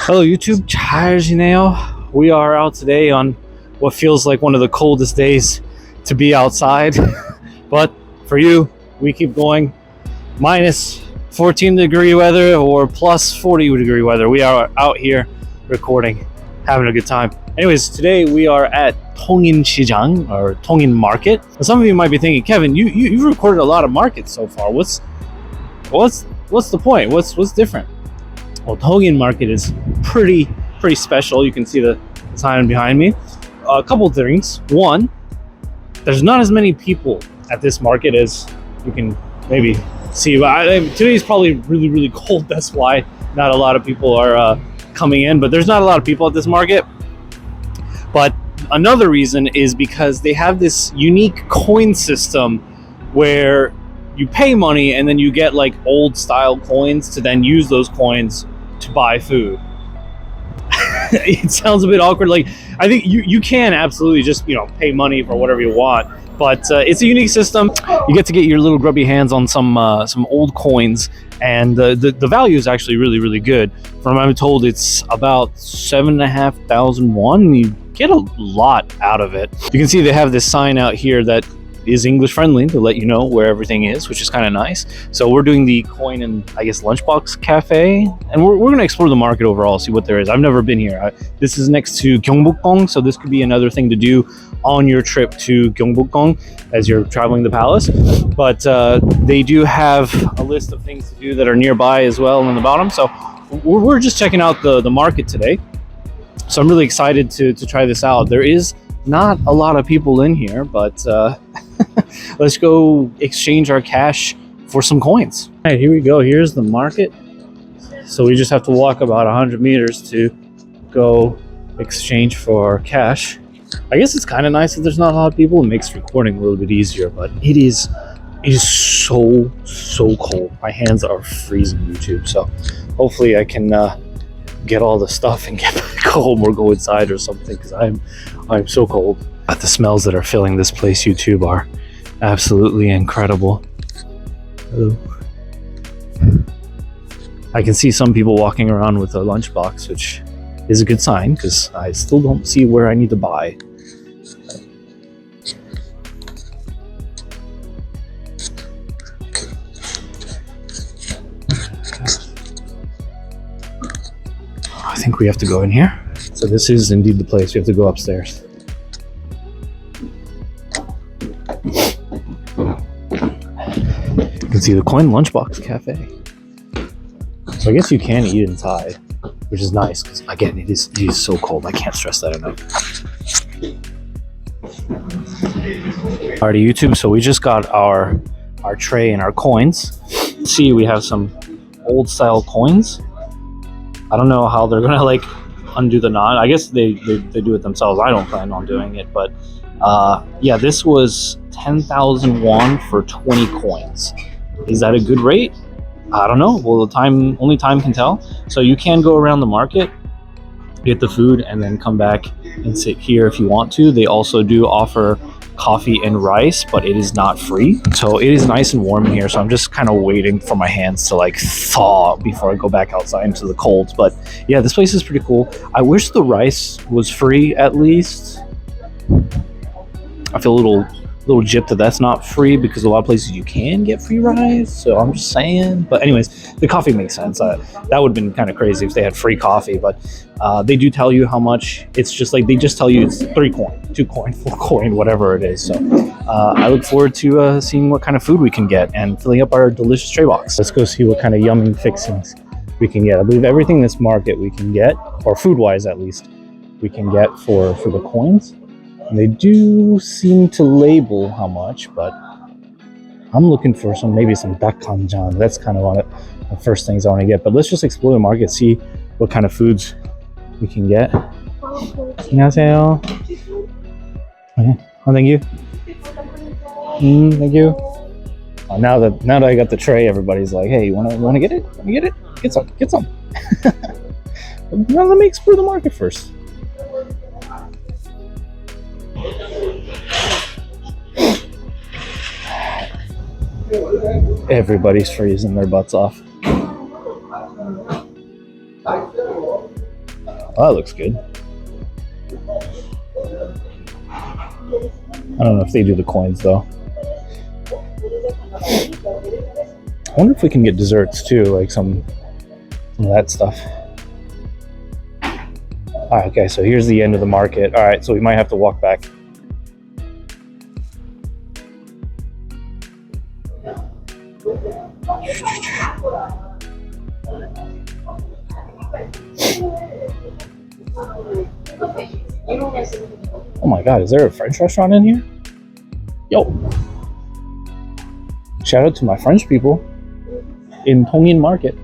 Hello YouTube, 잘 지내요? We are out today on what feels like one of the coldest days to be outside. But for you, we keep going. Minus 14-degree weather or plus 40-degree weather. We are out here recording, having a good time. Anyways, today we are at 통인시장 or Tongin market. Some of you might be thinking, Kevin, you've recorded a lot of markets so far. What's the point? What's different? Well, Tongin market is pretty special. You can see the sign behind me. A couple of things. One, there's not as many people at this market as you can maybe see. Today's probably really cold. That's why not a lot of people are coming in. But there's not a lot of people at this market. But another reason is because they have this unique coin system where you pay money and then you get like old style coins to then use those coins to buy food. It sounds a bit awkward. Like, I think you can absolutely just, pay money for whatever you want, but it's a unique system. You get to get your little grubby hands on some old coins, and the value is actually really good. From what I'm told, it's about 7,500 won. You get a lot out of it. You can see they have this sign out here that is English friendly to let you know where everything is, which is kind of nice. So we're doing the coin and I guess lunchbox cafe, and we're going to explore the market overall, see what there is. I've never been here. This is next to Gyeongbokgung, so this could be another thing to do on your trip to Gyeongbokgung as you're traveling the palace. But they do have a list of things to do that are nearby as well on the bottom. So we're just checking out the market today. So I'm really excited to try this out. There is not a lot of people in here, but let's go exchange our cash for some coins. All right, here we go. Here's the market. So we just have to walk about 100 meters to go exchange for cash. I guess it's kind of nice that there's not a lot of people. It makes recording a little bit easier, but it is so cold. My hands are freezing, YouTube. So hopefully I can get all the stuff and get back home or go inside or something, because I'm so cold. But the smells that are filling this place, YouTube, are absolutely incredible. Hello. I can see some people walking around with a lunchbox, which is a good sign because I still don't see where I need to buy. I think we have to go in here. So this is indeed the place. We have to go upstairs. You can see the coin lunchbox cafe. So I guess you can eat inside, which is nice because again, it is so cold. I can't stress that enough. Alrighty, YouTube. So we just got our tray and our coins. See, we have some old style coins. I don't know how they're gonna like undo the knot. I guess they do it themselves. I don't plan on doing it, but yeah, this was 10,000 won for 20 coins. Is that a good rate? I don't know. Well, only time can tell. So you can go around the market, get the food, and then come back and sit here if you want to. They also do offer coffee and rice, but it is not free. So it is nice and warm in here. So I'm just kind of waiting for my hands to like thaw before I go back outside into the cold. But yeah, this place is pretty cool. I wish the rice was free at least. I feel a little gypped that's not free because a lot of places you can get free rice. So I'm just saying. But anyways, the coffee makes sense. That would have been kind of crazy if they had free coffee. But they do tell you how much. It's just like they just tell you it's 3 coin, 2 coin, 4 coin, whatever it is. So I look forward to seeing what kind of food we can get and filling up our delicious tray box. Let's go see what kind of yummy fixings we can get. I believe everything in this market we can get, or food-wise at least, we can get for the coins. And they do seem to label how much, but I'm looking for maybe some dakkanjang. That's kind of one of the first things I want to get. But let's just explore the market, see what kind of foods we can get. 안녕하세요. Okay. Oh, thank you. Thank you. Now that I got the tray, everybody's like, "Hey, you wanna get it? Want to get it? Get some." Now let me explore the market first. Everybody's freezing their butts off. Oh, that looks good. I don't know if they do the coins though. I wonder if we can get desserts too, like some of that stuff. Alright, okay, so here's the end of the market. Alright, so we might have to walk back. Oh my god, is there a French restaurant in here? Yo! Shout out to my French people in Tongin Market.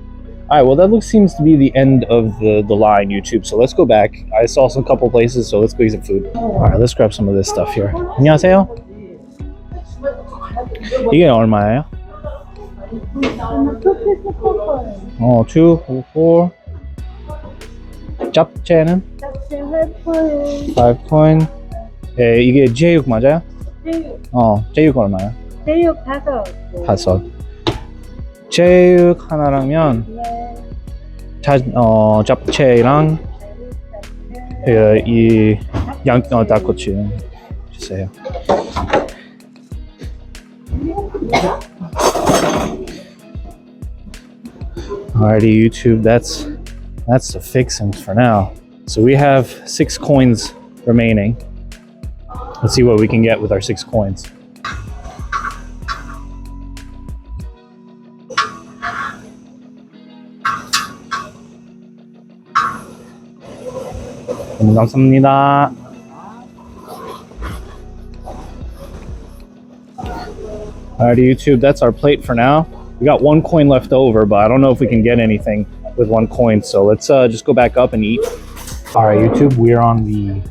Alright, well that seems to be the end of the line, YouTube. So let's go back. I saw some couple places, so let's go get some food. Alright, let's grab some of this stuff here. 안녕하세요. 이게 얼마예요? 2, 4. 잡채는? 5 coin. 예, 이게 제육 맞아요? 제육 얼마야? 제육 5. 제육 하나랑면 잡채랑 이 닭꼬치 주세요. Alrighty, YouTube, that's the fixings for now. So we have 6 coins remaining. Let's see what we can get with our 6 coins. 감사합니다. Alrighty, YouTube, that's our plate for now. We got 1 coin left over, but I don't know if we can get anything with 1 coin. So let's just go back up and eat. Alright, YouTube, we're on the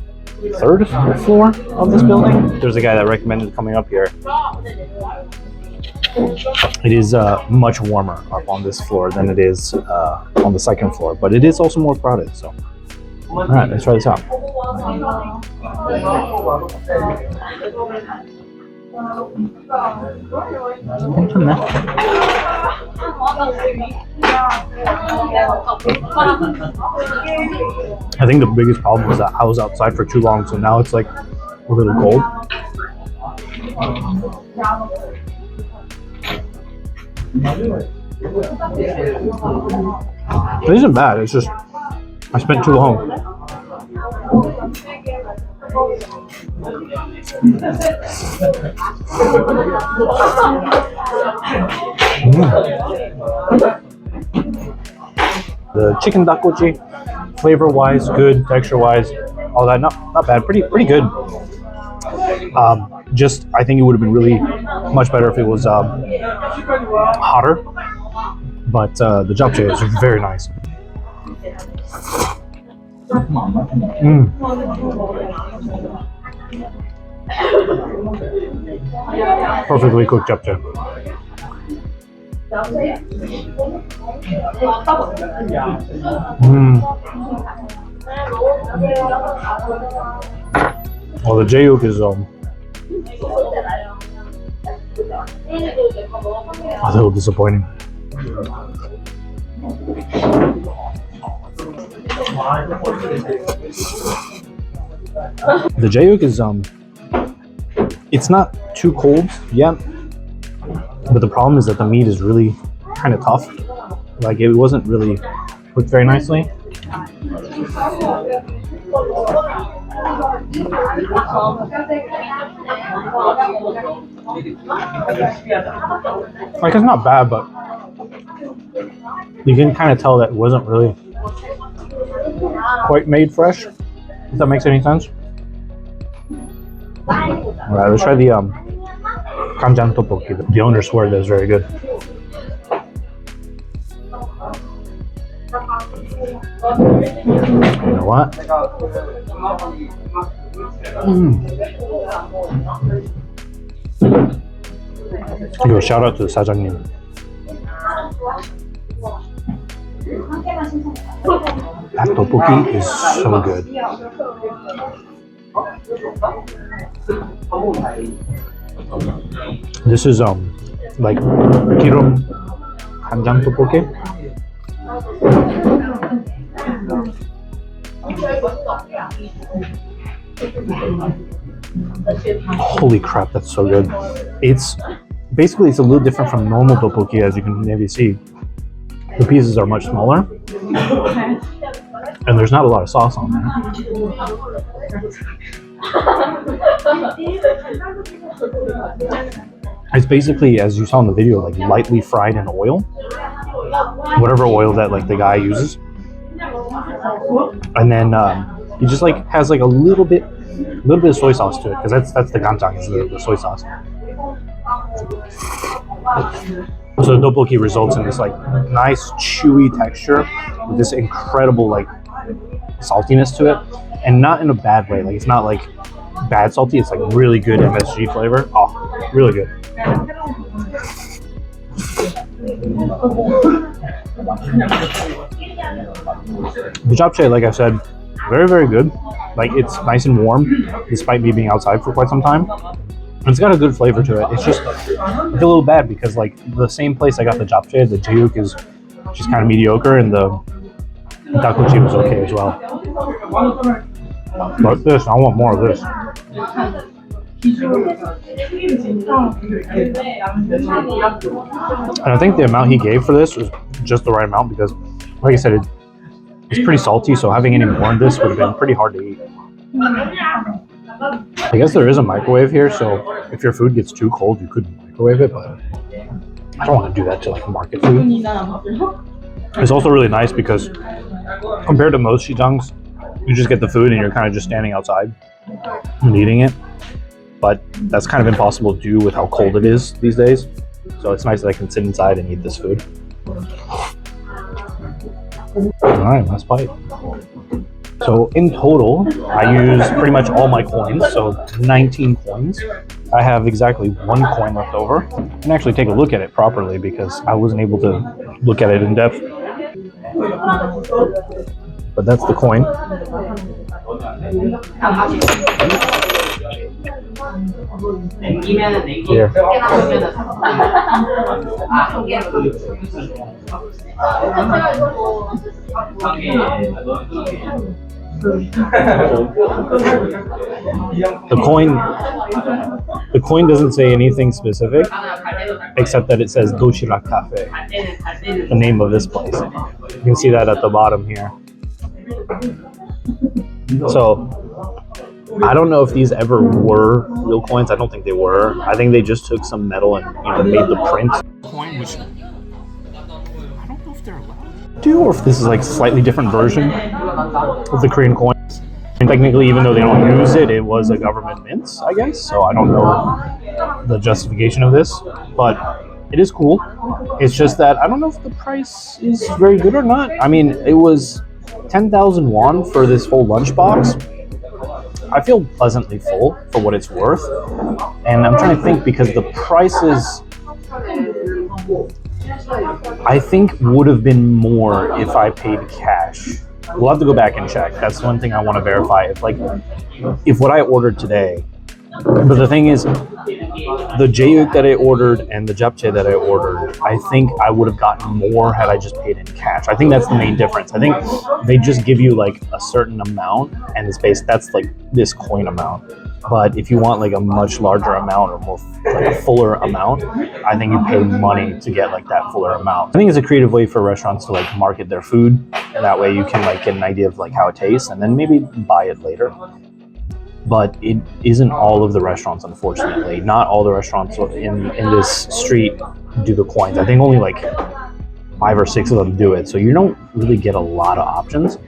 3rd floor of this building. There's a guy that recommended coming up here. It is much warmer up on this floor than it is on the 2nd floor, but it is also more crowded. So, all right, let's try this out. 괜찮네. I think the biggest problem was that I was outside for too long, so now it's like a little cold. It isn't bad, it's just I spent too long. The chicken dakgochi, flavor-wise, good, texture-wise, all that, not bad, pretty good. Just I think it would have been really much better if it was hotter. But the japchae is very nice. Perfectly cooked japchae. Well, the jaeyuk is a little disappointing. The jaeyuk is it's not too cold yet, but the problem is that the meat is really kind of tough. Like, it wasn't really cooked very nicely. Like, it's not bad, but you can kind of tell that it wasn't really quite made fresh, if that makes any sense. Alright, let's try the kanjang tteokbokki. The owner swore that was very good. You know what? Give a shout out to the 사장님. That tteokbokki is so good. This is like girum kanjang tteokbokki. Holy crap, that's so good. It's basically, it's a little different from normal tteokbokki, as you can maybe see. The pieces are much smaller, and there's not a lot of sauce on there. It's basically, as you saw in the video, like lightly fried in oil, whatever oil that like the guy uses, and then he just like has like a little bit of soy sauce to it, because that's the ganjang, is the soy sauce. So the tteokbokki results in this like nice chewy texture with this incredible like saltiness to it, and not in a bad way. Like it's not like bad salty, it's like really good MSG flavor. Oh, really good. The japchae, like I said, very, very good. Like it's nice and warm, despite me being outside for quite some time. And it's got a good flavor to it. It's just I feel a little bad because like the same place I got the japchae, the jaeuk is just kind of mediocre, and the dakochi was okay as well. But this, I want more of this. And I think the amount he gave for this was just the right amount, because, like I said, it's pretty salty, so having any more of this would have been pretty hard to eat. I guess there is a microwave here, so if your food gets too cold, you could microwave it, but I don't want to do that to like market food. It's also really nice because compared to most shijangs, you just get the food and you're kind of just standing outside and eating it. But that's kind of impossible to do with how cold it is these days. So it's nice that I can sit inside and eat this food. All right, last bite. So in total, I use pretty much all my coins, so 19 coins. I have exactly 1 coin left over. I can actually take a look at it properly because I wasn't able to look at it in depth. But that's the coin. Here. The coin doesn't say anything specific, except that it says Doshira Cafe, the name of this place. You can see that at the bottom here. So I don't know if these ever were real coins. I don't think they were. I think they just took some metal and made the print coin, which I don't know if they're allowed to do, or if this is like a slightly different version of the Korean coins. And technically, even though they don't use it, it was a government mint, I guess. So I don't know the justification of this, but it is cool. It's just that I don't know if the price is very good or not. I mean, it was 10,000 won for this whole lunchbox. I feel pleasantly full for what it's worth, and I'm trying to think because the prices I think would have been more if I paid cash. We'll have to go back and check. That's one thing I want to verify. If what I ordered today, but the thing is, the jaeuk that I ordered and the japchae that I ordered, I think I would have gotten more had I just paid in cash. I think that's the main difference. I think they just give you like a certain amount, and that's like this coin amount. But if you want like a much larger amount or more like a fuller amount, I think you pay money to get like that fuller amount. I think it's a creative way for restaurants to like market their food, and that way you can like get an idea of like how it tastes and then maybe buy it later. But it isn't all of the restaurants, unfortunately. Not all the restaurants in this street do the coins. I think only like 5 or 6 of them do it. So you don't really get a lot of options.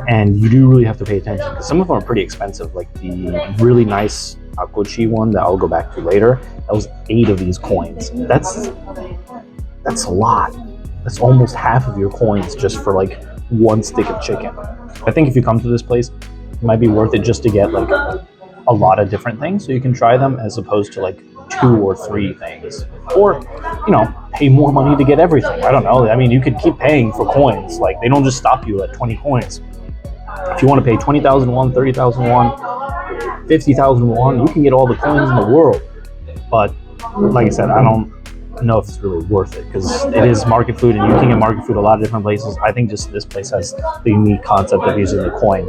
And you do really have to pay attention because some of them are pretty expensive. Like the really nice akochi one that I'll go back to later, that was 8 of these coins. That's a lot. That's almost half of your coins just for like 1 stick of chicken. I think if you come to this place, it might be worth it just to get like a lot of different things so you can try them, as opposed to like 2 or 3 things, or pay more money to get everything. I don't know. I mean, you could keep paying for coins. Like they don't just stop you at 20 coins. If you want to pay 20,000 won, 30,000 won, 50,000 won, you can get all the coins in the world. But like I said, I don't know if it's really worth it because it is market food and you can get market food a lot of different places. I think just this place has the unique concept of using the coin.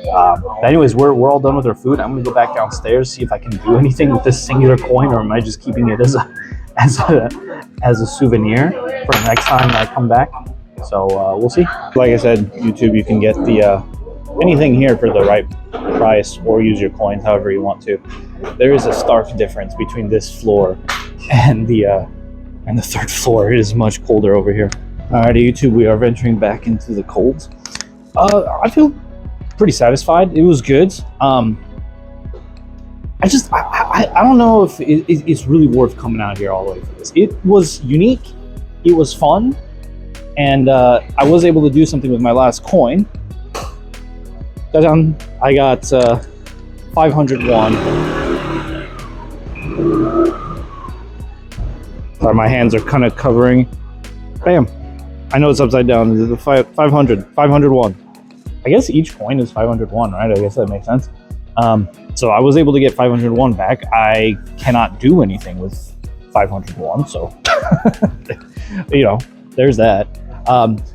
But anyways, we're all done with our food. I'm gonna go back downstairs, see if I can do anything with this singular coin, or am I just keeping it as a souvenir for next time I come back. So we'll see. Like I said, YouTube, you can get the anything here for the right price or use your coins however you want to. There is a stark difference between this floor and the third floor. It is much colder over here. Alrighty, YouTube, we are venturing back into the cold. I feel pretty satisfied. It was good. I don't know if it's really worth coming out here all the way for this. It was unique. It was fun. And I was able to do something with my last coin. I got 500 won. Sorry, my hands are kind of covering. Bam. I know it's upside down. 500 won. I guess each coin is 500 won, right? I guess that makes sense. So I was able to get 500 won back. I cannot do anything with 500 won, so you know, there's that.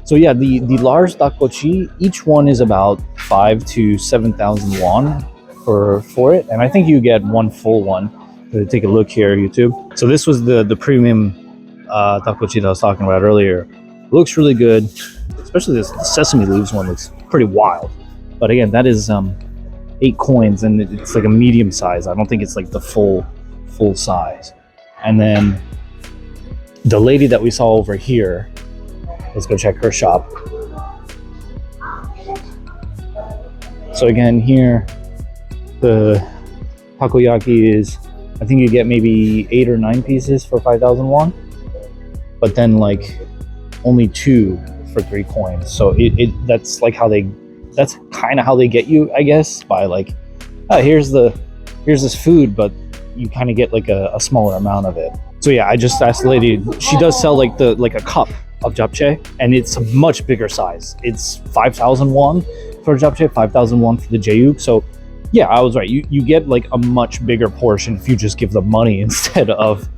So yeah, the large dakgochi, each one is about 5,000 to 7,000 won for it, and I think you get one full one. Take a look here, YouTube. So this was the premium dakgochi that I was talking about earlier. It looks really good, especially the sesame leaves one looks pretty wild. But again, that is 8 coins, and it's like a medium size. I don't think it's like the full size. And then the lady that we saw over here, let's go check her shop. So again, here the takoyaki is, I think you get maybe 8 or 9 pieces for 5,000 won, but then like only 2 for 3 coins. So that's like that's kind of how they get you, I guess, by like, here's this food, but you kind of get like a smaller amount of it. So yeah, I just asked the lady. She does sell like a cup of japchae, and it's a much bigger size. It's 5,000 won for japchae, 5,000 won for the jeyuk. So yeah, I was right. You get like a much bigger portion if you just give the money instead of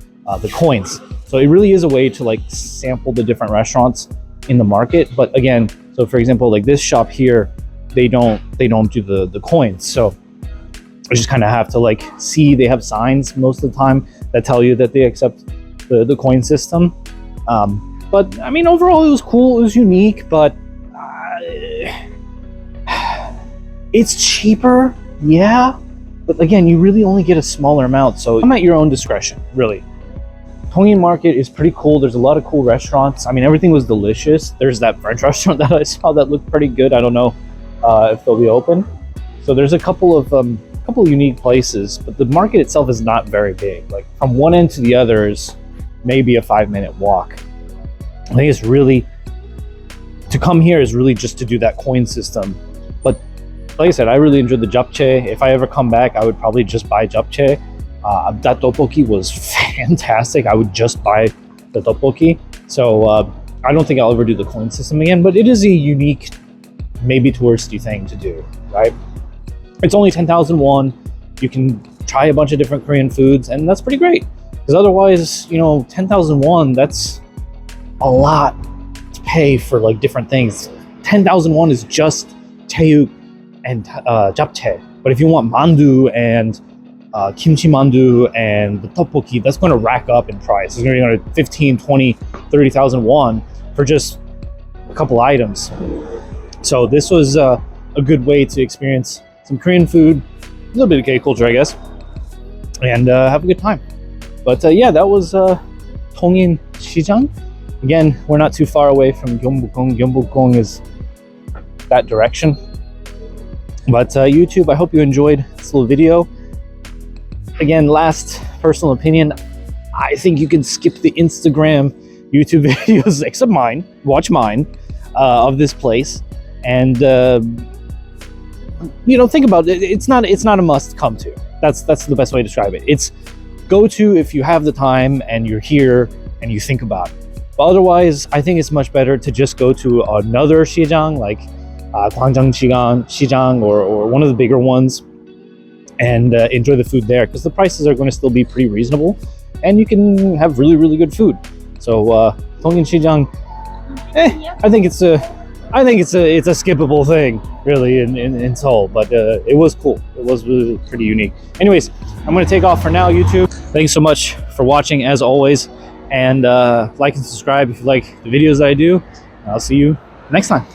the coins. So it really is a way to like sample the different restaurants in the market. But again, so for example, like this shop here, they don't do the coins. So I just kind of have to like see. They have signs most of the time that tell you that they accept the coin system. But I mean, overall, it was cool. It was unique, but it's cheaper, yeah. But again, you really only get a smaller amount, so I'm at your own discretion, really. Tongin Market is pretty cool. There's a lot of cool restaurants. I mean, everything was delicious. There's that French restaurant that I saw that looked pretty good. I don't know if they'll be open. So there's a couple of unique places, but the market itself is not very big. Like from one end to the other is maybe a 5-minute walk. I think it's really, to come here is really just to do that coin system. But like I said, I really enjoyed the japchae. If I ever come back, I would probably just buy japchae. That tteokbokki was fantastic. I would just buy the tteokbokki. So I don't think I'll ever do the coin system again, but it is a unique, maybe touristy thing to do, right? It's only 10,000 won. You can try a bunch of different Korean foods, and that's pretty great. Because otherwise, you know, 10,000 won, that's a lot to pay for like different things. 10,000 won is just taeuk and japchae. But if you want mandu and kimchi mandu and the tteokbokki, that's going to rack up in price. It's going to be 15, 20, 30,000 won for just a couple items. So this was a good way to experience some Korean food, a little bit of K culture, I guess, and have a good time. But yeah, that was 통인시장. Again, we're not too far away from Gyeongbokgung. Gyeongbokgung is that direction. But YouTube, I hope you enjoyed this little video. Again, last personal opinion, I think you can skip the Instagram, YouTube videos, except mine, watch mine, of this place. And you know, think about it. It's not a must come to. That's the best way to describe it. It's go to if you have the time and you're here and you think about it. But otherwise, I think it's much better to just go to another 시장, like Gwangjang or one of the bigger ones, and enjoy the food there, because the prices are going to still be pretty reasonable. and you can have really, really good food. So 통인시장, I think it's a skippable thing, really, in Seoul. But it was cool. It was really pretty unique. Anyways, I'm gonna take off for now, YouTube. Thanks so much for watching, as always, and like and subscribe if you like the videos that I do. I'll see you next time.